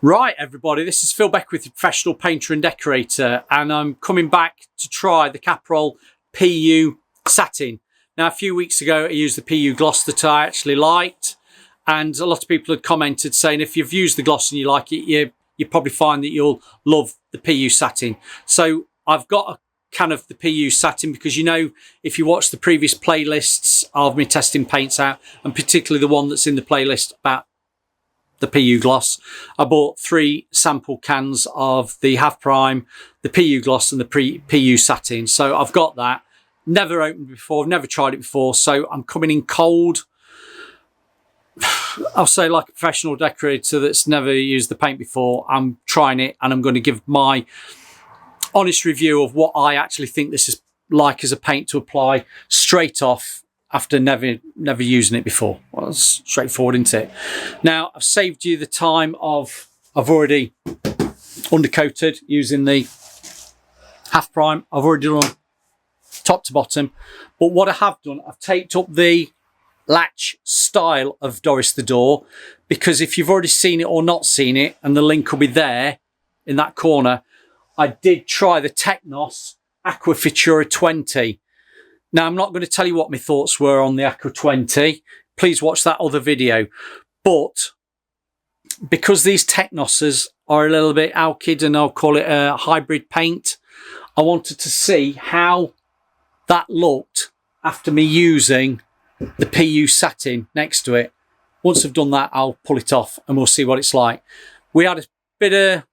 Right, everybody, this is Phil Beck with Professional Painter and Decorator, and I'm coming back to try the Caparol Pu Satin. Now, a few weeks ago, I used the Pu gloss that I actually liked, and a lot of people had commented saying if you've used the gloss and you like it, you probably find that you'll love the Pu Satin. So I've got a can of the Pu Satin because, you know, if you watch the previous playlists of me testing paints out, and particularly the one that's in the playlist about the Pu gloss, I bought 3 sample cans of the Haftprimer, the Pu gloss and the Pu Satin. So I've got that. Never opened before, never tried it before, so I'm coming in cold. I'll say, like a professional decorator that's never used the paint before, I'm trying it and I'm going to give my honest review of what I actually think this is like as a paint to apply straight off after never using it before. Well, it's straightforward, isn't it? Now, I've saved you the time of, I've already undercoated using the Haftprimer. I've already done top to bottom, but what I have done, I've taped up the latch style of Doris the door, because if you've already seen it or not seen it, and the link will be there in that corner, I did try the Teknos Aqua Futura 20. Now, I'm not going to tell you what my thoughts were on the Aqua 20. Please watch that other video. But because these Teknoses are a little bit alkyd, and I'll call it a hybrid paint, I wanted to see how that looked after me using the Pu Satin next to it. Once I've done that, I'll pull it off and we'll see what it's like. We had a bit of,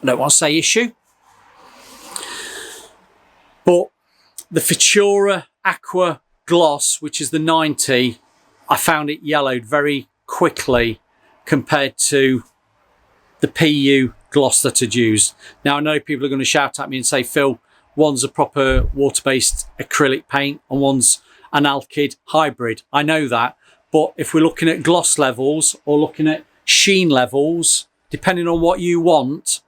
I don't want to say issue, but the Futura Aqua Gloss, which is the 90, I found it yellowed very quickly compared to the Pu gloss that I'd used. Now, I know people are going to shout at me and say, Phil, one's a proper water-based acrylic paint and one's an alkyd hybrid. I know that, but if we're looking at gloss levels or looking at sheen levels, depending on what you want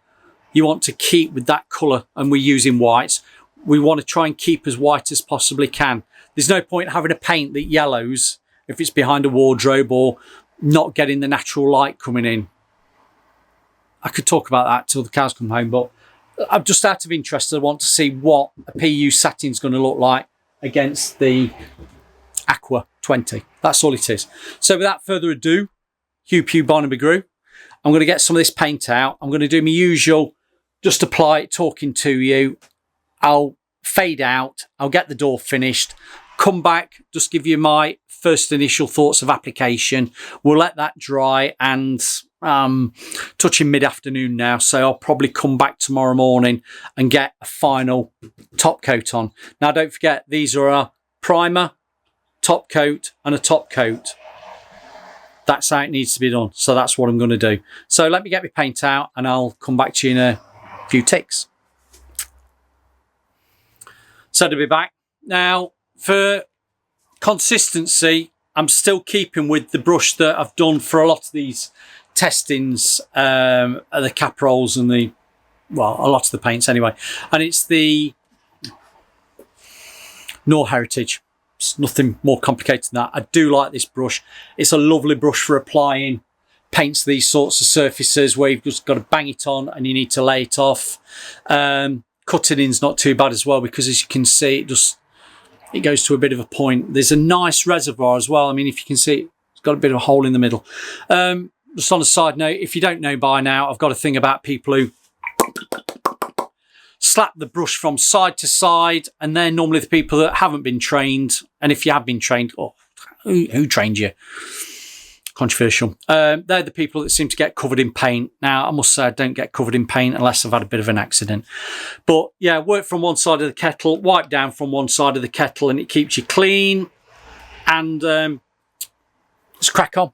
to keep with that colour, and we're using whites, we want to try and keep as white as possibly can. There's no point having a paint that yellows if it's behind a wardrobe or not getting the natural light coming in. I could talk about that till the cows come home, but I'm just out of interest. I want to see what a Pu Satin is going to look like against the Aqua 20. That's all it is. So without further ado, Hugh Pugh Barnaby Grew, I'm going to get some of this paint out. I'm going to do my usual, just apply it, talking to you. I'll fade out, I'll get the door finished, come back, just give you my first initial thoughts of application. We'll let that dry, and touching mid-afternoon now, so I'll probably come back tomorrow morning and get a final top coat on. Now, don't forget, these are a primer, top coat and a top coat. That's how it needs to be done, so that's what I'm going to do. So let me get my paint out and I'll come back to you in a few ticks. So to be back. Now, for consistency, I'm still keeping with the brush that I've done for a lot of these testings, the Caparols and the, well, a lot of the paints anyway. And it's the Nour Heritage. It's nothing more complicated than that. I do like this brush. It's a lovely brush for applying paints to these sorts of surfaces where you've just got to bang it on and you need to lay it off. Cutting in's not too bad as well, because as you can see, it goes to a bit of a point. There's a nice reservoir as well. I mean, if you can see, it's got a bit of a hole in the middle. Just on a side note, if you don't know by now, I've got a thing about people who slap the brush from side to side, and they're normally the people that haven't been trained. And if you have been trained, oh, who trained you? Controversial. They're the people that seem to get covered in paint. Now, I must say I don't get covered in paint unless I've had a bit of an accident. But yeah, work from one side of the kettle, wipe down from one side of the kettle, and it keeps you clean. And let's crack on.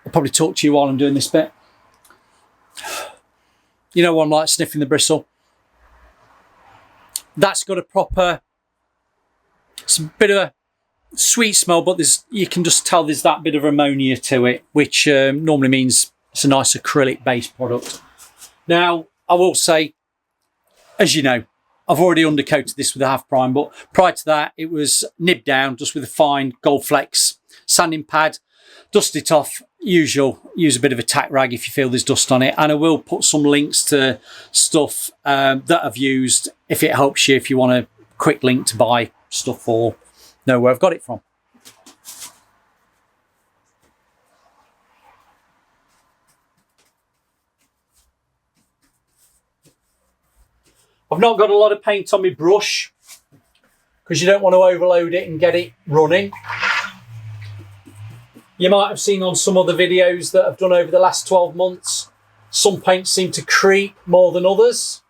I'll probably talk to you while I'm doing this bit. You know what I'm like, sniffing the bristle. That's got a proper, it's a bit of a sweet smell, but you can just tell there's that bit of ammonia to it, which normally means it's a nice acrylic based product. Now, I will say, as you know, I've already undercoated this with a Haftprimer, but prior to that, it was nibbed down just with a fine Gold Flex sanding pad. dust it off. Usual, use a bit of a tack rag if you feel there's dust on it, and I will put some links to stuff that I've used if it helps you, if you want a quick link to buy stuff or know where I've got it from. I've not got a lot of paint on my brush because you don't want to overload it and get it running. You might have seen on some other videos that I've done over the last 12 months, some paints seem to creep more than others,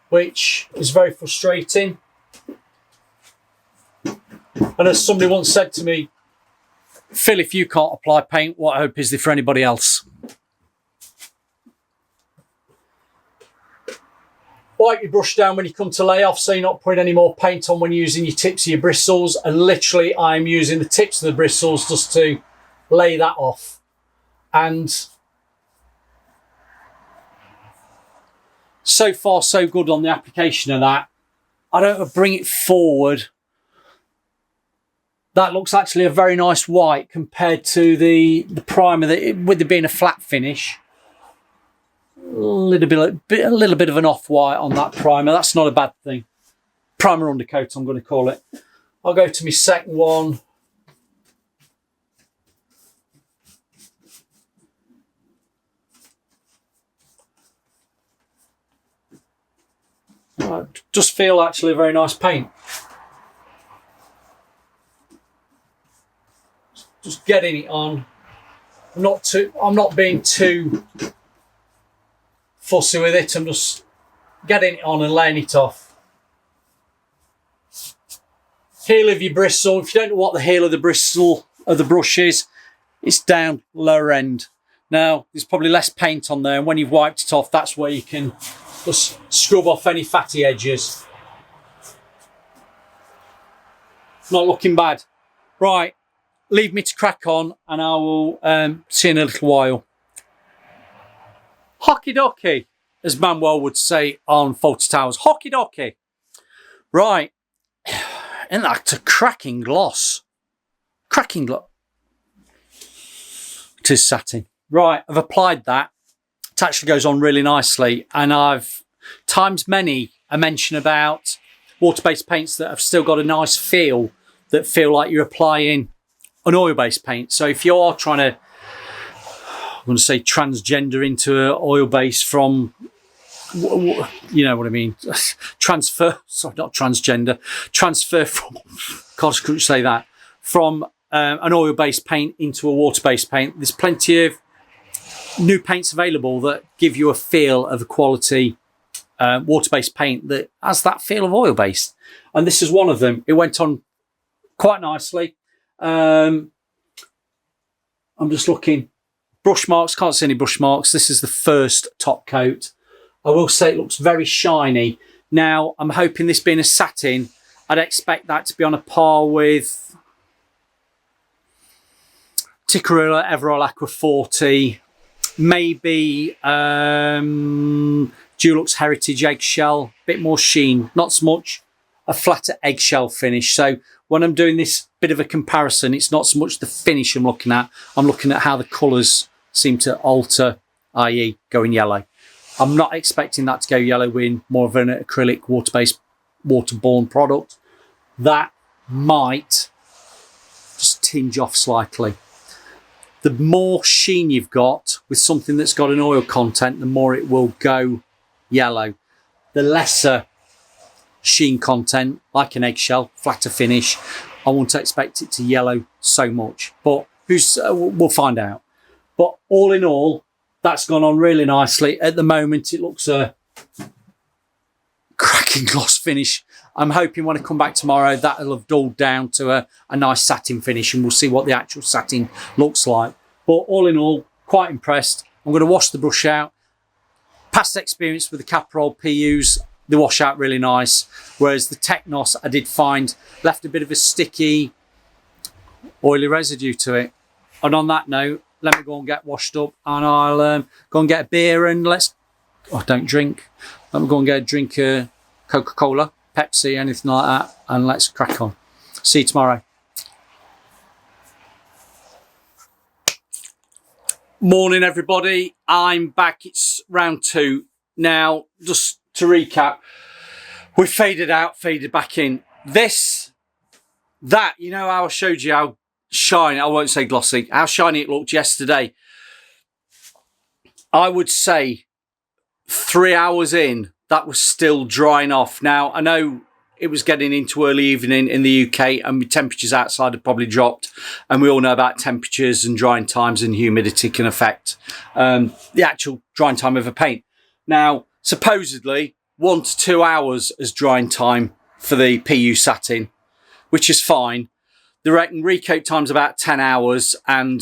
which is very frustrating. And as somebody once said to me, Phil, if you can't apply paint, what hope is there for anybody else? Wipe your brush down when you come to lay off so you're not putting any more paint on when using your tips of your bristles. And literally I'm using the tips of the bristles just to lay that off. And so far so good on the application of that. I don't bring it forward. That looks actually a very nice white compared to the primer, with it being a flat finish. A little bit of an off-white on that primer. That's not a bad thing. Primer undercoat, I'm going to call it. I'll go to my second one. Just feel actually a very nice paint. Just getting it on. I'm not being too fussy with it. I'm just getting it on and laying it off. Heel of your bristle. If you don't know what the heel of the bristle of the brush is, it's down lower end. Now there's probably less paint on there, and when you've wiped it off, that's where you can just scrub off any fatty edges. Not looking bad. Right, leave me to crack on, and I will see you in a little while. Hockey docky, as Manuel would say on Fawlty Towers. Hockey docky. Right. Isn't that a cracking gloss? Cracking gloss. It is satin. Right, I've applied that. It actually goes on really nicely. And I've times many I mention about water-based paints that have still got a nice feel, that feel like you're applying an oil-based paint. So if you are trying to, I'm going to say, transgender into an oil base from, you know what I mean, transfer, sorry, not transgender, transfer from, God, I couldn't say that, from an oil-based paint into a water-based paint. There's plenty of new paints available that give you a feel of a quality water-based paint that has that feel of oil-based. And this is one of them. It went on quite nicely. I'm just looking. Brush marks, can't see any brush marks. This is the first top coat. I will say it looks very shiny. Now, I'm hoping this being a satin, I'd expect that to be on a par with Caparol Aqua Futura, maybe Nour Heritage eggshell, a bit more sheen, not so much a flatter eggshell finish. So when I'm doing this bit of a comparison, it's not so much the finish I'm looking at how the colours seem to alter, i.e. going yellow. I'm not expecting that to go yellow in more of an acrylic water-based, waterborne product. That might just tinge off slightly. The more sheen you've got with something that's got an oil content, the more it will go yellow. The lesser sheen content, like an eggshell, flatter finish, I won't expect it to yellow so much. But we'll find out. But all in all, that's gone on really nicely. At the moment, it looks a cracking gloss finish. I'm hoping when I come back tomorrow, that'll have dulled down to a nice satin finish, and we'll see what the actual satin looks like. But all in all, quite impressed. I'm going to wash the brush out. Past experience with the Caparol PUs, they wash out really nice. Whereas the Teknos, I did find, left a bit of a sticky, oily residue to it. And on that note, let me go and get washed up, and I'll go and get a beer, and don't drink. Let me go and get a drink of Coca-Cola, Pepsi, anything like that, and let's crack on. See you tomorrow. Morning everybody, I'm back. It's round 2 now. Just to recap, we faded out, faded back in. That, you know how I showed you how shiny, I won't say glossy, how shiny it looked yesterday. I would say 3 hours in, that was still drying off. Now, I know it was getting into early evening in the UK and the temperatures outside have probably dropped. And we all know about temperatures and drying times and humidity can affect the actual drying time of a paint. Now, supposedly 1 to 2 hours as drying time for the PU Satin, which is fine. They reckon recoat time's about 10 hours and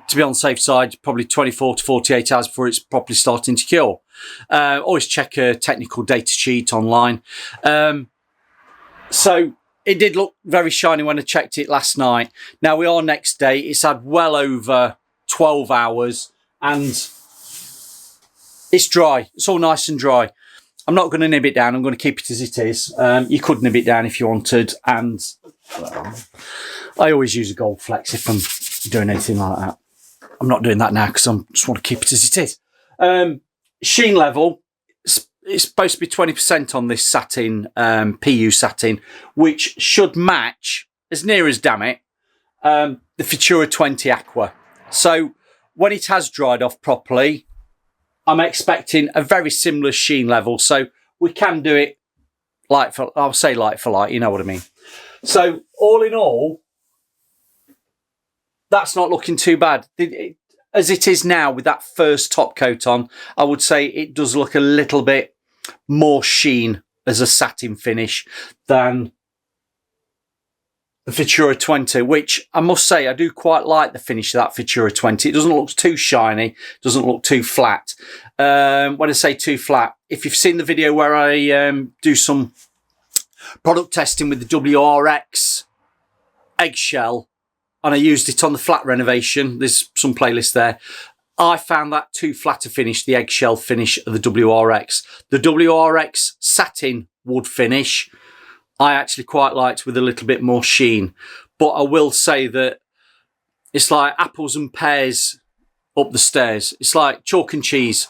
to be on the safe side, probably 24 to 48 hours before it's properly starting to cure. Always check a technical data sheet online. So it did look very shiny when I checked it last night. Now we are next day. It's had well over 12 hours and it's dry. It's all nice and dry. I'm not going to nib it down. I'm going to keep it as it is. You could nib it down if you wanted. And I always use a gold flex if I'm doing anything like that. I'm not doing that now because I just want to keep it as it is. Sheen level. It's supposed to be 20% on this satin, PU satin, which should match, as near as damn it, the Futura 20 Aqua. So when it has dried off properly, I'm expecting a very similar sheen level. So we can do it I'll say light for light, you know what I mean. So all in all, that's not looking too bad. As it is now with that first top coat on, I would say it does look a little bit more sheen as a satin finish than the Futura 20, which I must say I do quite like the finish of that Futura 20. It doesn't look too shiny, doesn't look too flat. When I say too flat, if you've seen the video where I do some product testing with the WRX eggshell, and I used it on the flat renovation. There's some playlist there. I found that too flat to finish, the eggshell finish of the WRX. The WRX satin wood finish, I actually quite liked with a little bit more sheen. But I will say that it's like apples and pears up the stairs. It's like chalk and cheese.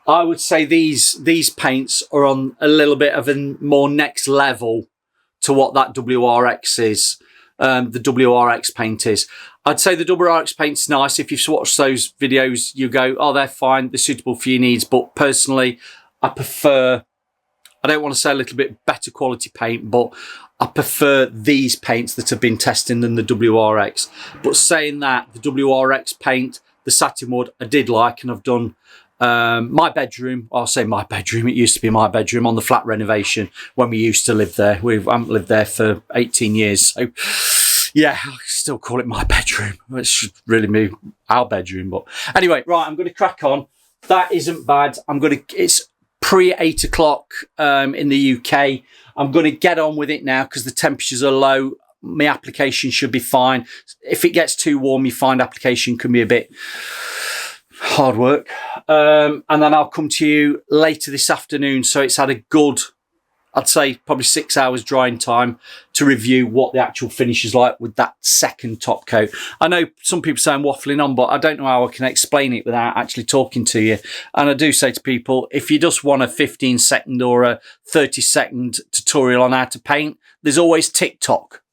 I would say these paints are on a little bit of a more next level to what that WRX is. The WRX paint is. I'd say the WRX paint's nice. If you've watched those videos, you go, oh, they're fine. They're suitable for your needs. But personally, I prefer, I don't want to say a little bit better quality paint, but I prefer these paints that have been tested than the WRX. But saying that, the WRX paint, the satin wood, I did like, and I've done my bedroom. I'll say my bedroom. It used to be my bedroom on the flat renovation when we used to live there. We haven't lived there for 18 years. So yeah, I still call it my bedroom. It should really be our bedroom. But anyway, right, I'm going to crack on. That isn't bad. It's pre 8 o'clock in the UK. I'm going to get on with it now because the temperatures are low. My application should be fine. If it gets too warm, you find application can be a bit hard work. And then I'll come to you later this afternoon. So it's had a good, I'd say probably 6 hours drying time to review what the actual finish is like with that second top coat. I know some people say I'm waffling on, but I don't know how I can explain it without actually talking to you. And I do say to people, if you just want a 15-second or a 30-second tutorial on how to paint, there's always TikTok.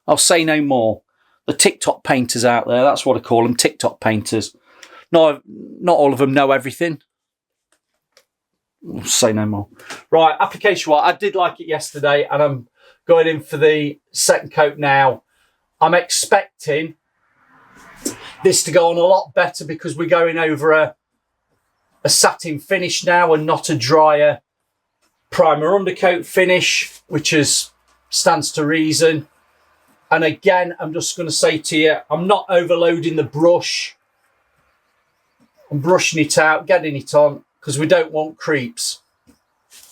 I'll say no more. The TikTok painters out there, that's what I call them, TikTok painters. Not all of them know everything. I'll say no more. Right, application-wise, I did like it yesterday, and I'm going in for the second coat now. I'm expecting this to go on a lot better because we're going over a satin finish now and not a drier primer undercoat finish, which stands to reason. And again, I'm just going to say to you, I'm not overloading the brush. I'm brushing it out, getting it on, because we don't want creeps.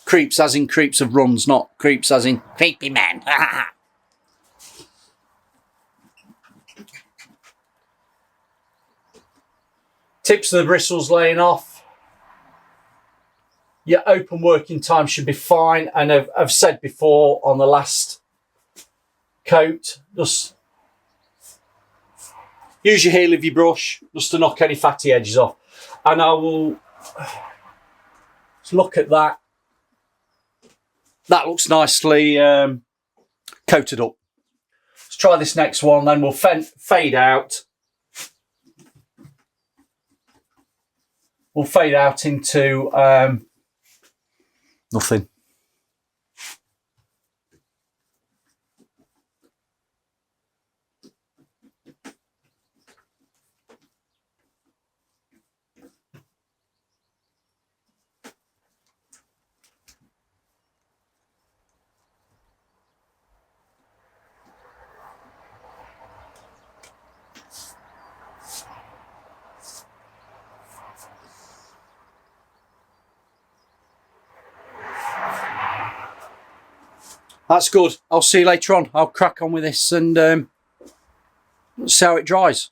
Creeps as in creeps of runs, not creeps as in creepy man. Tips of the bristles laying off. Your open working time should be fine. And I've said before on the last coat, just use your heel of your brush just to knock any fatty edges off. And I will look at that. That looks nicely coated up. Let's try this next one, then we'll fade out. We'll fade out into nothing. That's good. I'll see you later on. I'll crack on with this and see how it dries.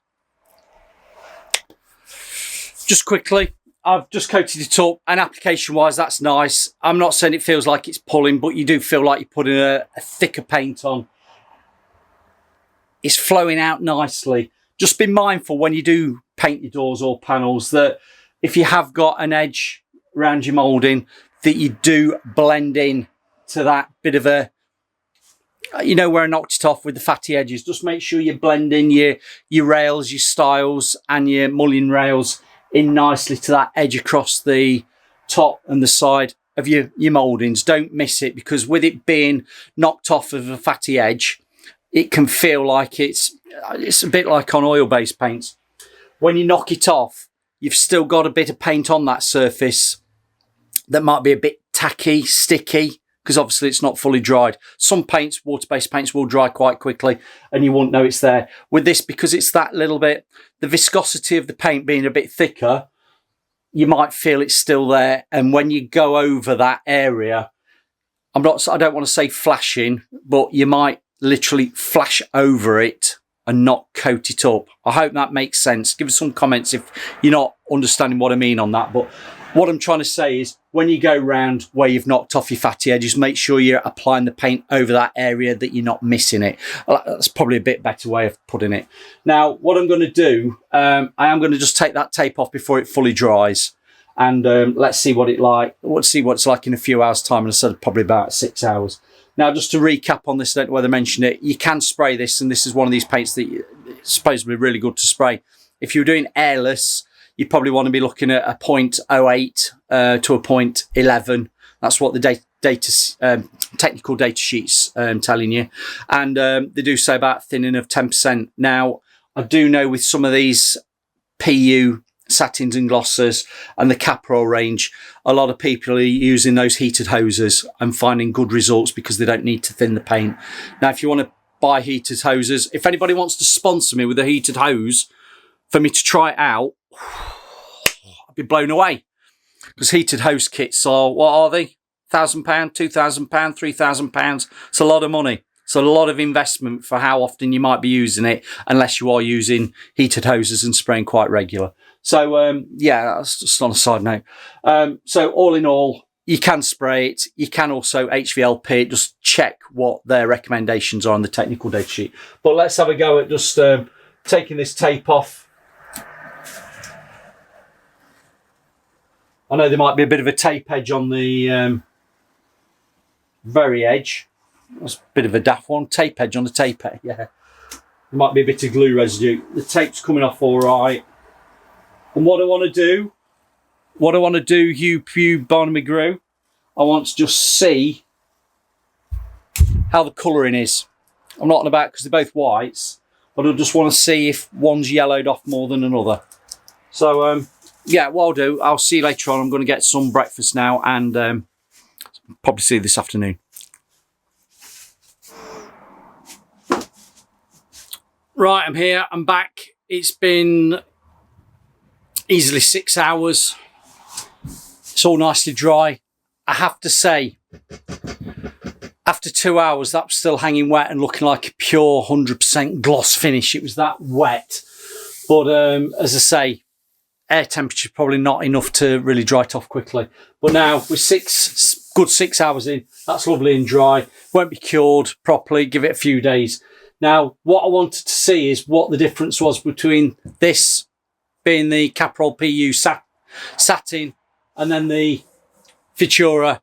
Just quickly, I've just coated it up, and application wise that's nice. I'm not saying it feels like it's pulling, but you do feel like you're putting a thicker paint on. It's flowing out nicely. Just be mindful when you do paint your doors or panels that if you have got an edge around your moulding, that you do blend in to that bit of a, you know, where I knocked it off with the fatty edges. Just make sure you blend in your rails, your stiles and your mullion rails in nicely to that edge across the top and the side of your mouldings. Don't miss it, because with it being knocked off of a fatty edge, it can feel like it's a bit like on oil-based paints. When you knock it off, you've still got a bit of paint on that surface that might be a bit tacky, sticky, because obviously it's not fully dried. Some paints, water-based paints, will dry quite quickly and you won't know it's there. With this, because it's that little bit, the viscosity of the paint being a bit thicker, you might feel it's still there. And when you go over that area, I don't want to say flashing, but you might literally flash over it and not coat it up. I hope that makes sense. Give us some comments if you're not understanding what I mean on that. But what I'm trying to say is, when you go round where you've knocked off your fatty edges, make sure you're applying the paint over that area, that you're not missing it. That's probably a bit better way of putting it. Now, what I'm going to do, I am going to just take that tape off before it fully dries. And let's see what it's like in a few hours' time. And I said probably about 6 hours. Now, just to recap on this, I don't know whether I mentioned it, you can spray this, and this is one of these paints that it's supposed to be really good to spray. If you're doing airless, you probably want to be looking at a 0.08 to a 0.11. That's what the technical data sheets telling you. And they do say about thinning of 10%. Now, I do know with some of these PU satins and glosses and the Caparol range, a lot of people are using those heated hoses and finding good results because they don't need to thin the paint. Now, if you want to buy heated hoses, if anybody wants to sponsor me with a heated hose for me to try it out, I'd be blown away, because heated hose kits are, what are they? £1,000, £2,000, £3,000. It's a lot of money. It's a lot of investment for how often you might be using it, unless you are using heated hoses and spraying quite regular. So, yeah, that's just on a side note. So all in all, you can spray it. You can also HVLP it. Just check what their recommendations are on the technical data sheet. But let's have a go at just taking this tape off. I know there might be a bit of a tape edge on the very edge. That's a bit of a daft one. Tape edge on the tape edge, yeah. There might be a bit of glue residue. The tape's coming off all right. And what I want to do, Hugh Pugh Barnum McGrew, I want to just see how the colouring is. I'm not on about because they're both whites, but I just want to see if one's yellowed off more than another. So, yeah, what I'll do, I'll see you later on. I'm going to get some breakfast now and probably see you this afternoon. Right, I'm here, I'm back. It's been easily 6 hours. It's all nicely dry. I have to say, after 2 hours, that was still hanging wet and looking like a pure 100% gloss finish. It was that wet. But as I say, air temperature probably not enough to really dry it off quickly. But now with good 6 hours in, that's lovely and dry. Won't be cured properly. Give it a few days. Now, what I wanted to see is what the difference was between this being the Caparol Pu Satin and then the Futura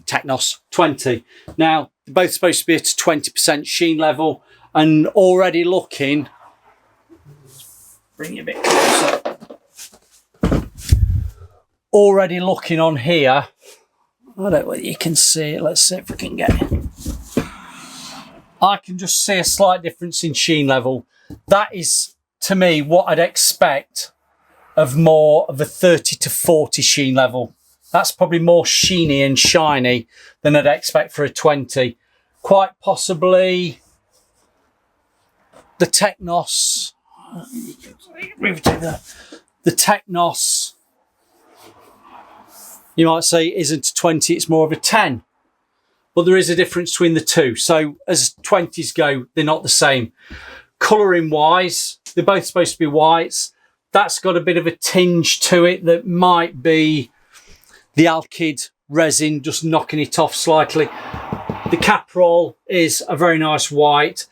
Teknos 20. Now, they're both supposed to be at a 20% sheen level, and already looking, bring you a bit closer, already looking on here, I don't know whether you can see it, let's see if we can get it. I can just see a slight difference in sheen level. That is, to me, what I'd expect of more of a 30 to 40 sheen level. That's probably more sheeny and shiny than I'd expect for a 20. Quite possibly the Teknos, the Teknos, you might say isn't a 20, it's more of a 10. But there is a difference between the two. So as 20s go, they're not the same. Colouring wise, they're both supposed to be whites. That's got a bit of a tinge to it that might be the alkyd resin just knocking it off slightly. The Caparol is a very nice white.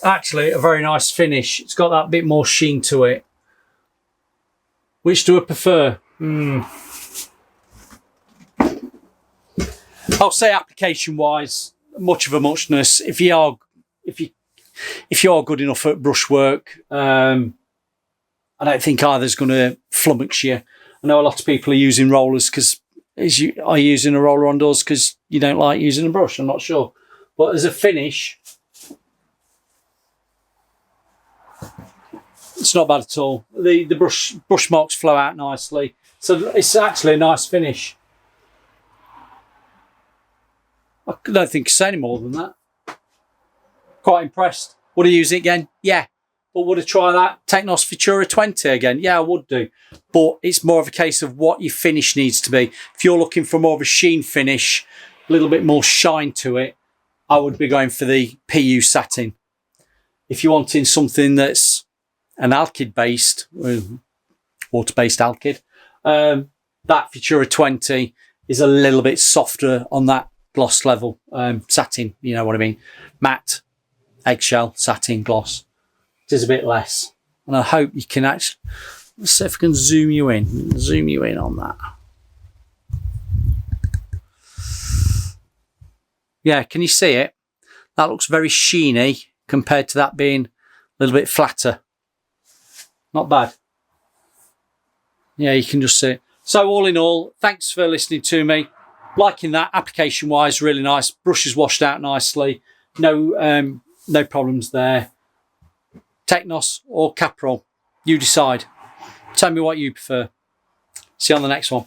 Actually, a very nice finish. It's got that bit more sheen to it. Which do I prefer? I'll say application wise, much of a muchness. If you are good enough at brushwork, I don't think either's going to flummox you. I know a lot of people are using rollers because are you using a roller on doors because you don't like using a brush? I'm not sure, but as a finish, it's not bad at all. The brush marks flow out nicely, so it's actually a nice finish. I don't think I can say any more than that. Quite impressed. Would I use it again? Yeah. But would I try that Teknos Futura 20 again? Yeah, I would do. But it's more of a case of what your finish needs to be. If you're looking for more of a sheen finish, a little bit more shine to it, I would be going for the Pu Satin. If you're wanting something that's an alkyd based, water-based alkyd, that Futura 20 is a little bit softer on that gloss level. Satin, you know what I mean. Matte, eggshell, satin gloss. It is a bit less. And I hope you can actually, let's see if I can zoom you in on that. Yeah, can you see it? That looks very sheeny compared to that being a little bit flatter. Not bad. Yeah, you can just see it. So all in all, thanks for listening to me. Liking that, application wise, really nice. Brushes washed out nicely. No problems there. Teknos or Caparol, you decide. Tell me what you prefer. See you on the next one.